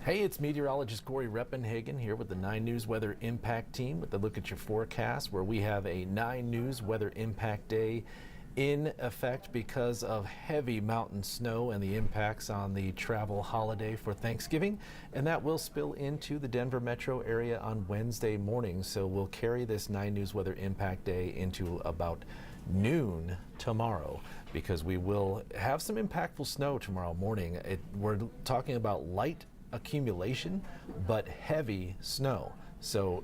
Hey, it's meteorologist Corey Reppenhagen here with the 9 News Weather Impact Team with a look at your forecast, where we have a 9 News Weather Impact Day in effect because of heavy mountain snow and the impacts on the travel holiday for Thanksgiving, and that will spill into the Denver metro area on Wednesday morning. So we'll carry this 9 News Weather Impact Day into about noon tomorrow, because we will have some impactful snow tomorrow morning. We're talking about light accumulation but heavy snow. So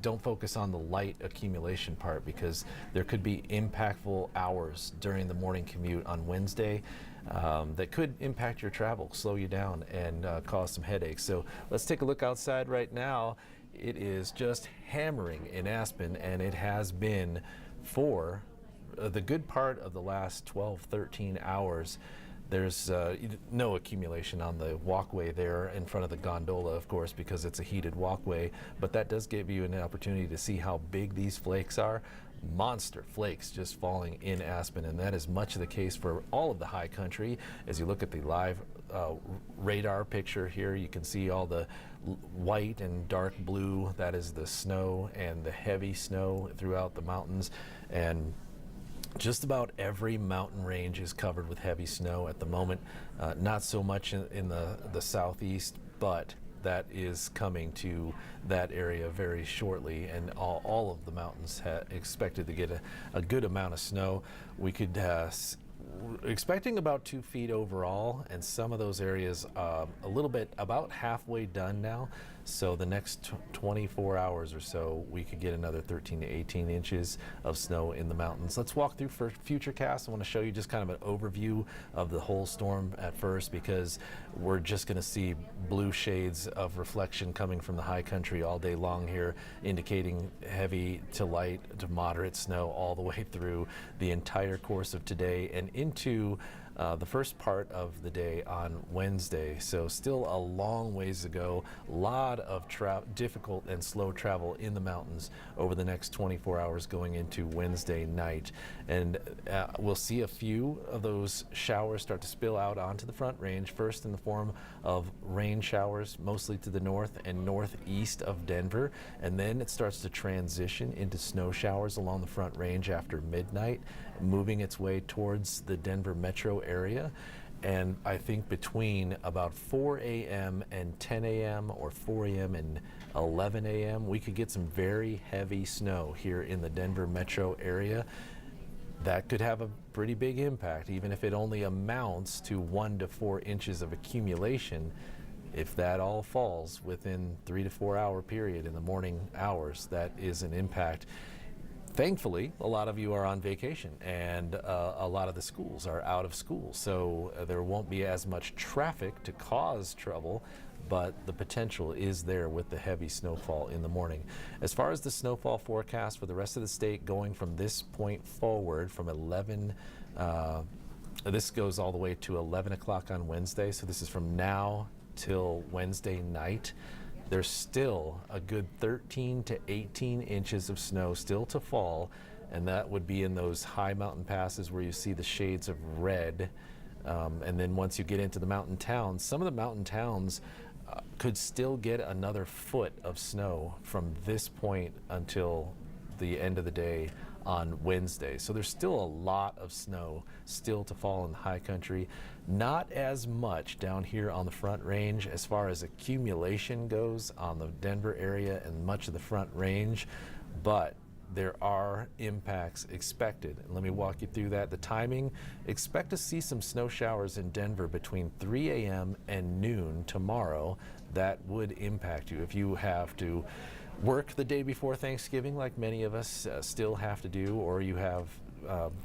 don't focus on the light accumulation part, because there could be impactful hours during the morning commute on Wednesday that could impact your travel, slow you down, and cause some headaches. So let's take a look outside right now. It is just hammering in Aspen, and it has been for the good part of the last 12-13 hours. There's no accumulation on the walkway there in front of the gondola, of course, because it's a heated walkway, but that does give you an opportunity to see how big these flakes are. Monster flakes just falling in Aspen, and that is much of the case for all of the high country. As you look at the live radar picture here, you can see all the white and dark blue. That is the snow and the heavy snow throughout the mountains, and just about every mountain range is covered with heavy snow at the moment. Not so much in the southeast, but that is coming to that area very shortly, and all of the mountains expected to get a good amount of snow. We could expecting about 2 feet overall, and some of those areas a little bit, about halfway done now. So the next 24 hours or so, we could get another 13 to 18 inches of snow in the mountains. Let's walk through for Futurecast. I want to show you just kind of an overview of the whole storm at first, because we're just going to see blue shades of reflection coming from the high country all day long here, indicating heavy to light to moderate snow all the way through the entire course of today and into the first part of the day on Wednesday. So still a long ways to go. A lot of difficult and slow travel in the mountains over the next 24 hours going into Wednesday night. And we'll see a few of those showers start to spill out onto the Front Range, first in the form of rain showers, mostly to the north and northeast of Denver. And then it starts to transition into snow showers along the Front Range after midnight, moving its way towards the Denver metro area. And I think between about 4 a.m. and 10 a.m. or 4 a.m. and 11 a.m. we could get some very heavy snow here in the Denver metro area. That could have a pretty big impact, even if it only amounts to 1 to 4 inches of accumulation. If that all falls within 3 to 4 hour period in the morning hours, that is an impact. Thankfully, a lot of you are on vacation, and a lot of the schools are out of school, so there won't be as much traffic to cause trouble, but the potential is there with the heavy snowfall in the morning. As far as the snowfall forecast for the rest of the state, going from this point forward, from 11, this goes all the way to 11 o'clock on Wednesday, so this is from now till Wednesday night. There's still a good 13 to 18 inches of snow still to fall, and that would be in those high mountain passes where you see the shades of red. And then once you get into the mountain towns, some of the mountain towns could still get another foot of snow from this point until the end of the day on Wednesday. So there's still a lot of snow still to fall in the high country. Not as much down here on the Front Range as far as accumulation goes on the Denver area and much of the Front Range, but there are impacts expected. And let me walk you through that. The timing: expect to see some snow showers in Denver between 3 a.m. and noon tomorrow. That would impact you if you have to work the day before Thanksgiving, like many of us still have to do, or you have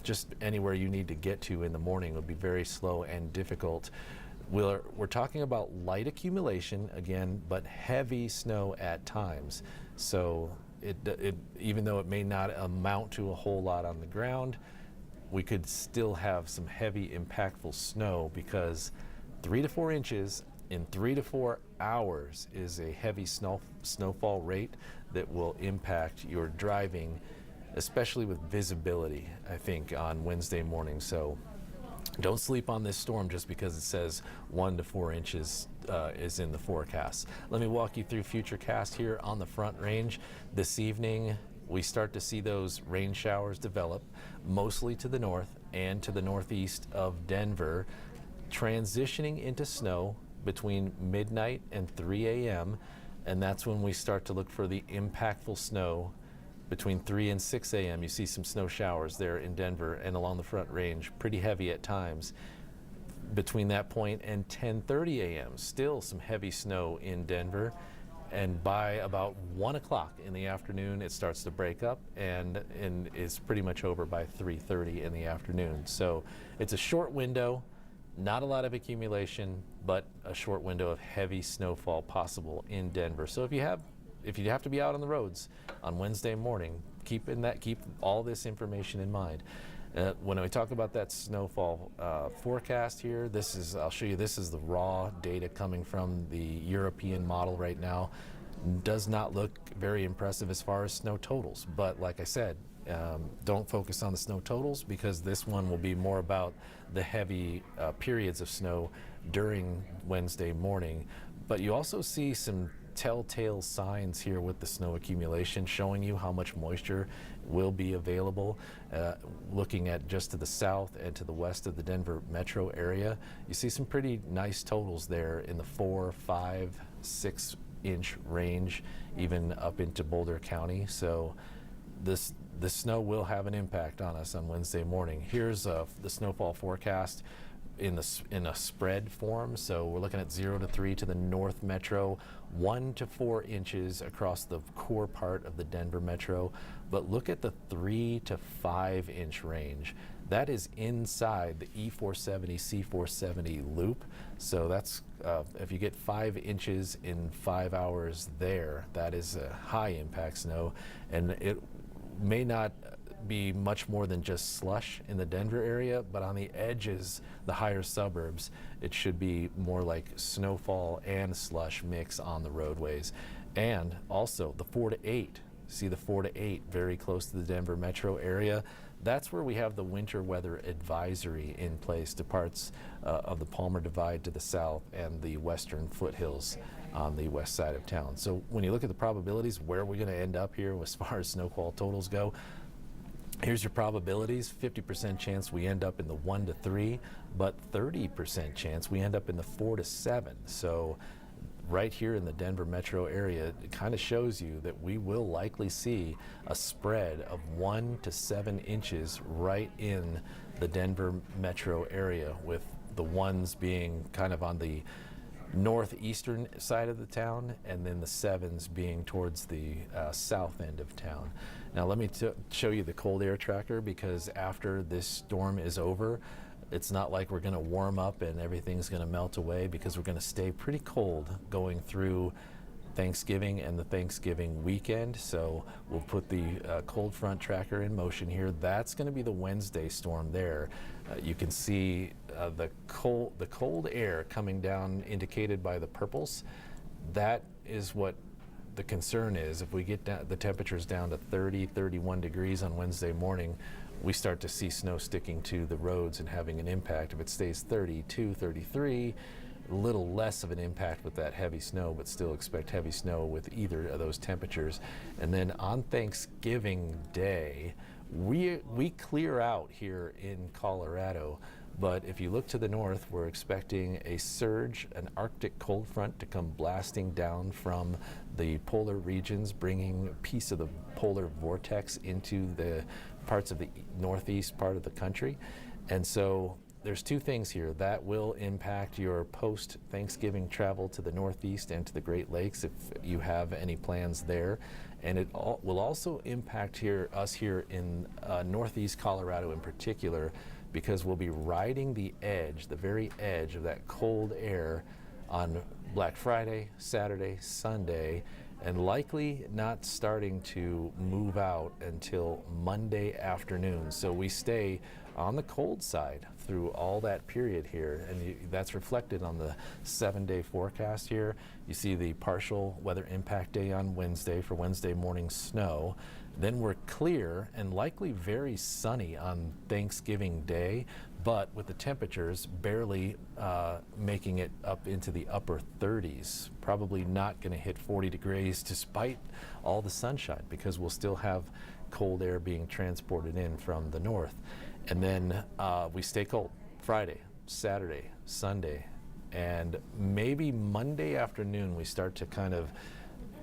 just anywhere you need to get to in the morning. Will be very slow and difficult. We're talking about light accumulation again, but heavy snow at times. So even though it may not amount to a whole lot on the ground, we could still have some heavy impactful snow, because 3 to 4 inches in 3 to 4 hours is a heavy snowfall rate that will impact your driving, especially with visibility, I think, on Wednesday morning. So Don't sleep on this storm just because it says 1 to 4 inches is in the forecast. Let me walk you through futurecast here on the Front Range. This evening, we start to see those rain showers develop, mostly to the north and to the northeast of Denver, transitioning into snow between midnight and 3 a.m. And that's when we start to look for the impactful snow. Between 3 and 6 a.m. you see some snow showers there in Denver and along the Front Range, pretty heavy at times. Between that point and 10:30 a.m. still some heavy snow in Denver, and by about 1 o'clock in the afternoon it starts to break up and is pretty much over by 3:30 in the afternoon. So it's a short window, not a lot of accumulation, but a short window of heavy snowfall possible in Denver. So if you have to be out on the roads on Wednesday morning, keep all this information in mind. When we talk about that snowfall forecast here, I'll show you, this is the raw data coming from the European model right now. Does not look very impressive as far as snow totals, but like I said, don't focus on the snow totals because this one will be more about the heavy periods of snow during Wednesday morning. But you also see some telltale signs here with the snow accumulation showing you how much moisture will be available. Looking at just to the south and to the west of the Denver metro area, you see some pretty nice totals there in the 4, 5, 6 inch range, even up into Boulder County. So the snow will have an impact on us on Wednesday morning. Here's the snowfall forecast in a spread form. So we're looking at 0 to 3 to the north metro, 1 to 4 inches across the core part of the Denver metro. But look at the 3 to 5 inch range. That is inside the E470, C470 loop. So that's, if you get 5 inches in 5 hours there, that is a high impact snow. And it may not be much more than just slush in the Denver area, but on the edges, the higher suburbs, it should be more like snowfall and slush mix on the roadways. And also the 4 to 8, see the 4 to 8 very close to the Denver metro area. That's where we have the winter weather advisory in place to parts of the Palmer Divide to the south and the western foothills on the west side of town. So when you look at the probabilities, where we're going to end up here as far as snowfall totals go, here's your probabilities. 50% chance we end up in the 1 to 3, but 30% chance we end up in the 4 to 7. So right here in the Denver metro area, it kind of shows you that we will likely see a spread of 1 to 7 inches right in the Denver metro area, with the ones being kind of on the northeastern side of the town, and then the 7s being towards the south end of town. Now let me show you the cold air tracker, because after this storm is over, it's not like we're going to warm up and everything's going to melt away, because we're going to stay pretty cold going through Thanksgiving and the Thanksgiving weekend. So we'll put the cold front tracker in motion here. That's going to be the Wednesday storm there. You can see the cold air coming down, indicated by the purples. That is what the concern is. If we get the temperatures down to 30, 31 degrees on Wednesday morning, we start to see snow sticking to the roads and having an impact. If it stays 32, 33, a little less of an impact with that heavy snow, but still expect heavy snow with either of those temperatures. And then on Thanksgiving Day, we clear out here in Colorado, but if you look to the north, we're expecting a surge, an Arctic cold front to come blasting down from the polar regions, bringing a piece of the polar vortex into the parts of the northeast part of the country. And so there's two things here that will impact your post-Thanksgiving travel to the Northeast and to the Great Lakes, if you have any plans there. And it will also impact us here in Northeast Colorado in particular, because we'll be riding the edge, the very edge of that cold air on Black Friday, Saturday, Sunday, and likely not starting to move out until Monday afternoon. So we stay on the cold side through all that period here, and that's reflected on the 7-day forecast here. You see the partial weather impact day on Wednesday for Wednesday morning snow. Then we're clear and likely very sunny on Thanksgiving Day, but with the temperatures barely making it up into the upper 30s, probably not going to hit 40 degrees despite all the sunshine, because we'll still have cold air being transported in from the north. And then we stay cold Friday, Saturday, Sunday, and maybe Monday afternoon we start to kind of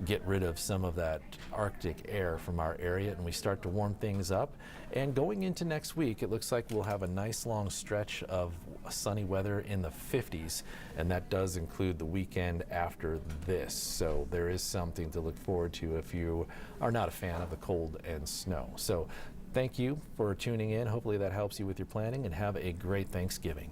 get rid of some of that Arctic air from our area, and we start to warm things up. And going into next week, it looks like we'll have a nice long stretch of sunny weather in the 50s, and that does include the weekend after this. So there is something to look forward to if you are not a fan of the cold and snow. So thank you for tuning in. Hopefully that helps you with your planning, and have a great Thanksgiving.